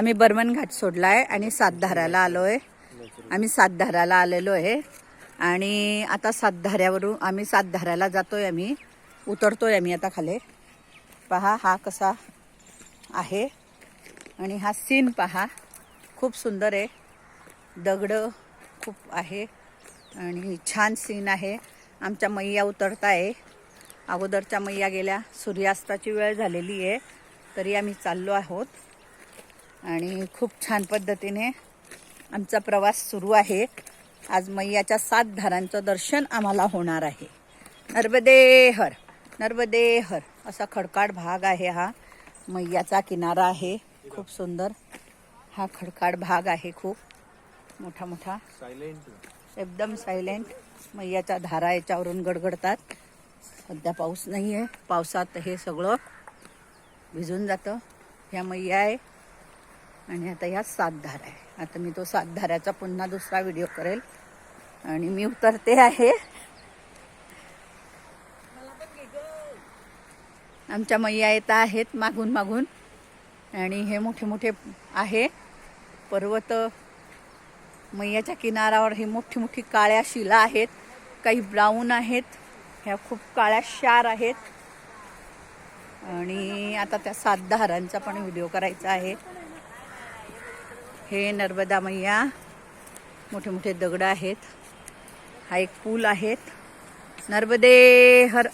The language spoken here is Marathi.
आम्ही बर्मन घाट सोडलाय आणि सातधाराला आलोय। आम्ही सातधाराला आलेलो आहे आणि आता सातधाऱ्यावरून आम्ही सातधाराला जातोय। आम्ही उतरतोय आम्ही आता खाली। पहा हा कसा आहे आणि हा सीन पहा, खूप सुंदर आहे। दगड खूप आहे आणि छान सीन आहे। आमच्या मैया उतरताय। अगोदरच्या मैया गेल्या, सूर्यास्ताची वेळ झालेली आहे तरी आम्ही चाललो आहोत आणि खूप छान पद्धतीने आमचा प्रवास सुरू आहे। आज मैयाच्या 7 धारांचं दर्शन आम्हाला होणार आहे। नर्मदे हर, नर्मदे हर असा खडकाळ भाग आहे। हा मैयाचा किनारा आहे, खूप सुंदर हा खडकाळ भाग आहे। खूप मोठा मोठा एकदम सायलेंट मैयाच्या धारा याच्यावरून गडगडतात। सध्या पाऊस नाही आहे, पावसात हे सगळं भिजून जातं। ह्या मैया आहे आणि आता ह्या 7 धारा आहे। आता मी तो 7 धाऱ्याचा पुन्हा दुसरा व्हिडिओ करेल आणि मी उतरते आहे। आमच्या मैया येत आहेत मागून मागून आणि हे मोठे मोठे आहे पर्वत। मैयाच्या किनाऱ्यावर ही मोठी मोठी काळ्या शिला आहेत, काही ब्राऊन आहेत, ह्या खूप काळ्या क्षार आहेत आणि आता त्या 7 धारांचा पण व्हिडिओ करायचा आहे। हे नर्मदा मैया, मोठे मोठे दगड आहेत। हा एक पूल आहेत। नर्मदे हर।